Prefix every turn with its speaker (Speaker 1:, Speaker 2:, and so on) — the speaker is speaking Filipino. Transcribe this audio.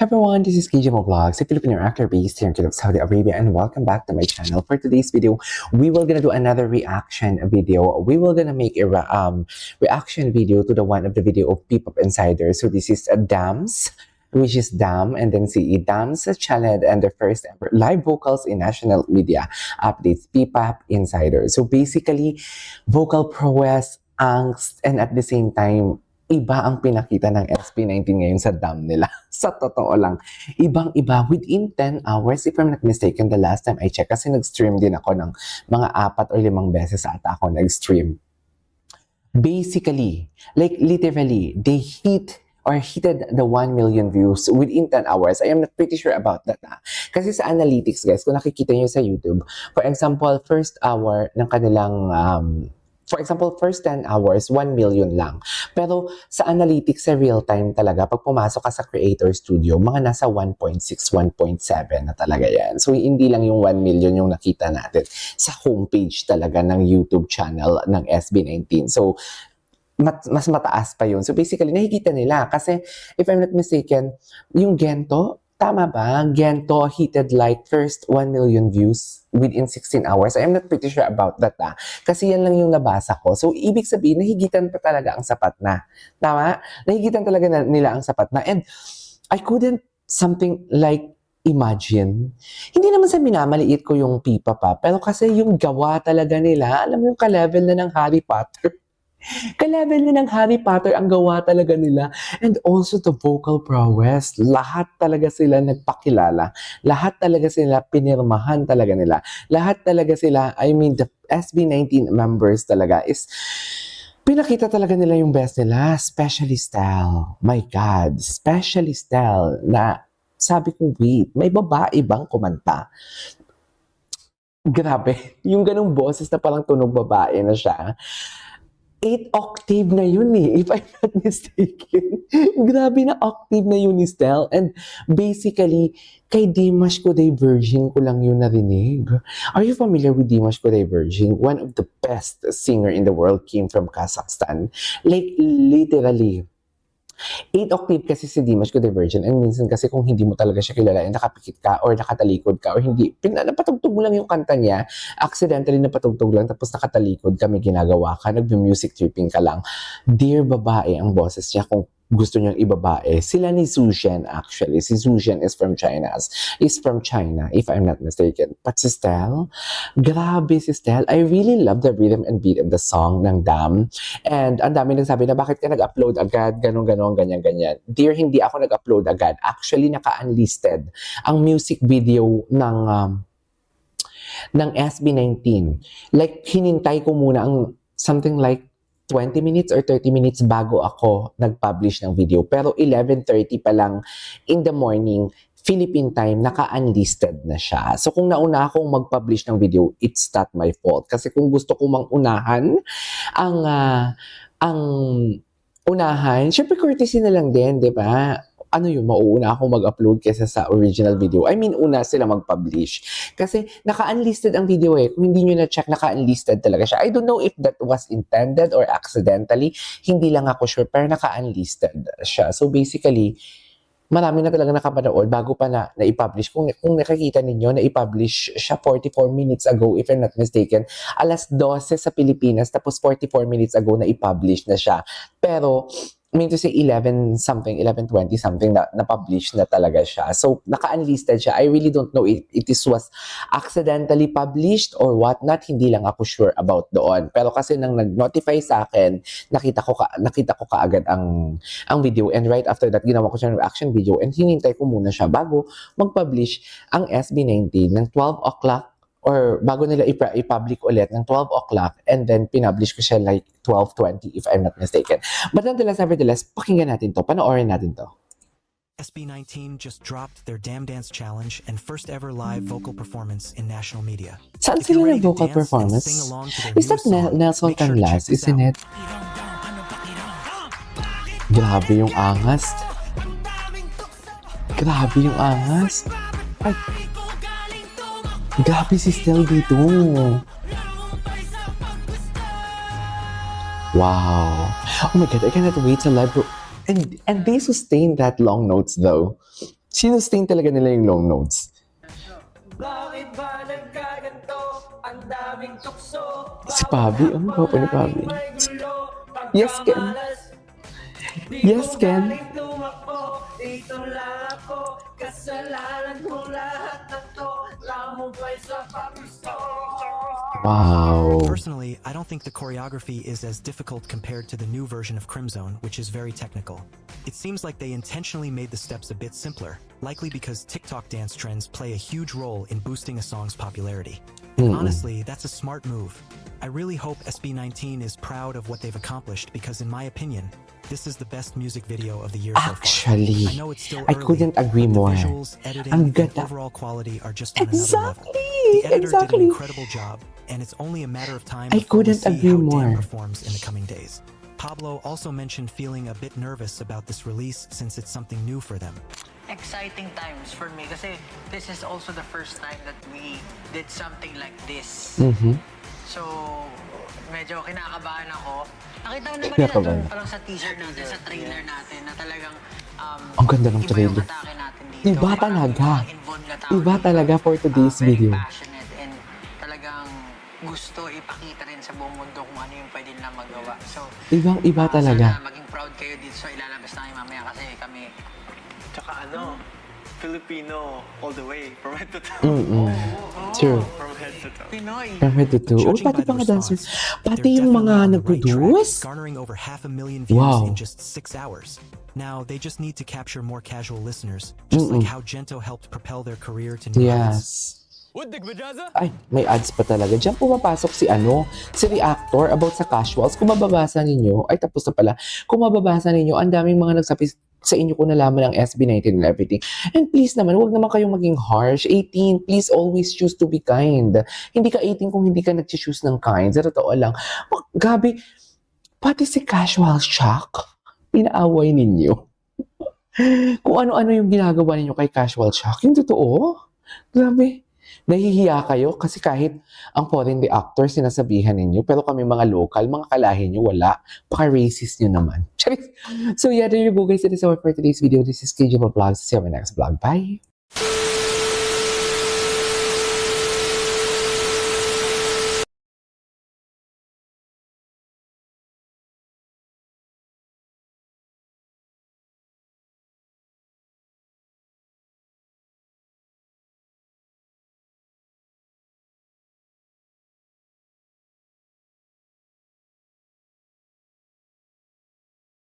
Speaker 1: everyone, this is KJ Mo Vlogs, a Filipino actor based here in Saudi Arabia, and welcome back to my channel. For today's video, we will gonna do another reaction video. We will gonna make a reaction video to the one of the video of P-Pop Insider. So this is Dams, which is Dam, and then see Dam's channel and the first ever live vocals in national media updates, P-Pop Insider. So basically, vocal prowess, angst, and at the same time, iba ang pinakita ng SB19 ngayon sa Dam nila. Sa totoo lang, ibang-iba. Within 10 hours, if I'm not mistaken, the last time I checked, kasi nag-stream din ako ng mga 4 o 5 beses ata ako nag-stream. Basically, like literally, they hit the 1 million views within 10 hours. I am not pretty sure about that. Kasi sa analytics, guys, kung nakikita nyo sa YouTube, for example, first hour ng kanilang first 10 hours, 1 million lang. Pero sa analytics, sa real time talaga, pag pumasok ka sa Creator Studio, mga nasa 1.6, 1.7 na talaga yan. So, hindi lang yung 1 million yung nakita natin sa homepage talaga ng YouTube channel ng SB19. So, mas mataas pa yun. So, basically, nakikita nila. Kasi, if I'm not mistaken, yung Gento, tama ba? Gento heated like first 1 million views within 16 hours. I'm not pretty sure about that. Kasi yan lang yung nabasa ko. So, ibig sabihin, nahigitan pa talaga ang sapat na. Tama? Nahigitan talaga nila ang sapat na. And I couldn't something like imagine. Hindi naman sa minamaliit ko yung P-Pop pero kasi yung gawa talaga nila, alam mo yung ka-level na ng Harry Potter. Ka-level na ng Harry Potter ang gawa talaga nila. And also the vocal prowess. Lahat talaga sila nagpakilala. Lahat talaga sila pinirmahan talaga nila. Lahat talaga sila, I mean the SB19 members talaga is pinakita talaga nila yung best nila. Especially Stell. My God. Especially Stell na sabi ko, wait, may babae bang kumanta? Grabe. Yung ganung boses na parang tunog babae na siya. 8 octave na yun if I'm not mistaken. Grabe na octave na yun ni Stell. And basically, kay Dimash Kudaibergen ko lang yun narinig. Are you familiar with Dimash Kudaibergen? One of the best singer in the world came from Kazakhstan. Like, literally. 8 octave kasi si Dimash Kudaibergen, and minsan kasi kung hindi mo talaga siya kilala, nakapikit ka or nakatalikod ka or hindi, napatugtog mo lang yung kanta niya, accidentally napatugtog lang tapos nakatalikod ka, may ginagawa ka, nag-music tripping ka lang. Dear babae ang boses niya kung gusto niyang ibabae. Sila ni Sushen actually. Si Sushen is from China, if I'm not mistaken. But si Stell, grabe si Stell. I really love the rhythm and beat of the song ng Dam. And ang dami nagsabi na bakit ka nag-upload agad, ganon, ganyan. Dear, hindi ako nag-upload agad. Actually, naka-unlisted ang music video ng SB19. Like, hinintay ko muna ang something like 20 minutes or 30 minutes bago ako nag-publish ng video. Pero 11:30 pa lang in the morning, Philippine time, naka-unlisted na siya. So kung nauna akong mag-publish ng video, it's not my fault. Kasi kung gusto ko mang-unahan ang unahan, syempre courtesy na lang din, di ba? Ano yun, mauuna ako mag-upload kaysa sa original video. I mean, una sila mag-publish. Kasi naka-unlisted ang video Kung hindi nyo na-check, naka-unlisted talaga siya. I don't know if that was intended or accidentally. Hindi lang ako sure, pero naka-unlisted siya. So basically, marami na talaga nakapanood bago pa na-i-publish. Kung nakikita ninyo, na-i-publish siya 44 minutes ago, if I'm not mistaken. 12:00 sa Pilipinas, tapos 44 minutes ago na-i-publish na siya. Pero, I mean to say 11:20 something na-publish na talaga siya. So, naka-unlisted siya. I really don't know if it was accidentally published or whatnot. Hindi lang ako sure about doon. Pero kasi nang nag-notify sa akin, nakita ko kaagad ang video. And right after that, ginawa ko siya ng reaction video and hinintay ko muna siya bago mag-publish ang SB19 ng 12 o'clock or bago nila i-public ulit ng 12 o'clock and then pinublish ko siya like 12:20 if I'm not mistaken. But nevertheless, pakinggan natin to, panoorin natin to.
Speaker 2: SB19 just dropped their Damn Dance Challenge and first ever live vocal performance in national media.
Speaker 1: Saan sila ng vocal performance? Is that Nelson Canlas, isn't it? Grabe yung angas. Ay, grabe si Stell dito. Wow. Oh my God, I cannot wait to live. And they sustain that long notes though. Sinustain talaga nila yung low notes.
Speaker 3: Bakit ba nagkaganto? Ang daming tukso.
Speaker 1: Si Pabi, ang gwapo ni Pabi. Yes, Ken. Yes, Ken.
Speaker 3: Dito lang ako. Kasalanan ko lahat na to. Lamubay sa paggusto.
Speaker 1: Wow.
Speaker 2: Personally, I don't think the choreography is as difficult compared to the new version of Crimzone, which is very technical. It seems like they intentionally made the steps a bit simpler, likely because TikTok dance trends play a huge role in boosting a song's popularity. And honestly, that's a smart move. I really hope SB19 is proud of what they've accomplished because, in my opinion, this is the best music video of the year so far.
Speaker 1: Actually,
Speaker 2: I know it's still
Speaker 1: I
Speaker 2: early,
Speaker 1: couldn't agree
Speaker 2: but the
Speaker 1: more.
Speaker 2: visuals, editing,
Speaker 1: Ang
Speaker 2: and
Speaker 1: ganda.
Speaker 2: overall quality are just on another level.
Speaker 1: Exactly!
Speaker 2: The editor did
Speaker 1: Exactly!
Speaker 2: an incredible job, and it's only a matter of time
Speaker 1: I
Speaker 2: before we
Speaker 1: couldn't
Speaker 2: see
Speaker 1: agree
Speaker 2: how Dan
Speaker 1: more.
Speaker 2: performs in the coming days. Pablo also mentioned feeling a bit nervous about this release since it's something new for them.
Speaker 4: Exciting times for me kasi this is also the first time that we did something like this. So, medyo kinakabahan ako. Nakita mo naman nila
Speaker 1: Kinakabahan.
Speaker 4: doon parang sa teaser natin, sa trailer natin na talagang
Speaker 1: Ang ganda ng
Speaker 4: iba
Speaker 1: trailer.
Speaker 4: yung atake natin dito.
Speaker 1: Iba
Speaker 4: Parang
Speaker 1: talaga.
Speaker 4: involved na tao
Speaker 1: Iba
Speaker 4: dito.
Speaker 1: talaga for today's
Speaker 4: Very
Speaker 1: video.
Speaker 4: passionate and talagang gusto ipakita rin sa buong mundo kung ano yung pwede nilang magawa. So,
Speaker 1: Ibang-iba talaga.
Speaker 4: sana maging proud kayo dito sa ilalabas namin mamaya kasi kami
Speaker 5: Tsaka Filipino all the way, from head to toe.
Speaker 1: True.
Speaker 5: From head to toe.
Speaker 4: Pinoy.
Speaker 1: From head to toe. Oh,
Speaker 2: Judging
Speaker 1: pati
Speaker 2: by the
Speaker 1: mga dancers.
Speaker 2: response,
Speaker 1: Pati
Speaker 2: they're
Speaker 1: yung
Speaker 2: definitely
Speaker 1: mga
Speaker 2: on the right
Speaker 1: nag-produce.
Speaker 2: track, garnering over 500,000 views
Speaker 1: Wow.
Speaker 2: in just 6 hours. Now, they just need to capture more casual listeners, just like how Gento helped propel their career to new heights.
Speaker 1: Yes. Ay, may ads pa talaga. Diyan pumapasok si reactor about sa casuals. Kung mababasa ninyo, ay tapos na pala. Kung mababasa ninyo, ang daming mga nagsabi sa inyo kung nalaman ng SB19 and everything. And please naman, huwag naman kayong maging harsh. 18, please always choose to be kind. Hindi ka 18 kung hindi ka nag-choose ng kind. Sa totoo lang. Gabi, pati si Casual Shock, inaaway ninyo. Kung ano-ano yung ginagawa ninyo kay Casual Shock. Yung totoo. Grabe. Nahihiya kayo kasi kahit ang foreign reactor sinasabihan ninyo, pero kami mga local, mga kalahin nyo, wala. Paka-racist nyo naman. Charis! So yeah, there you go guys. It is all for today's video. This is KJ Vlogs. See you on my next vlog. Bye!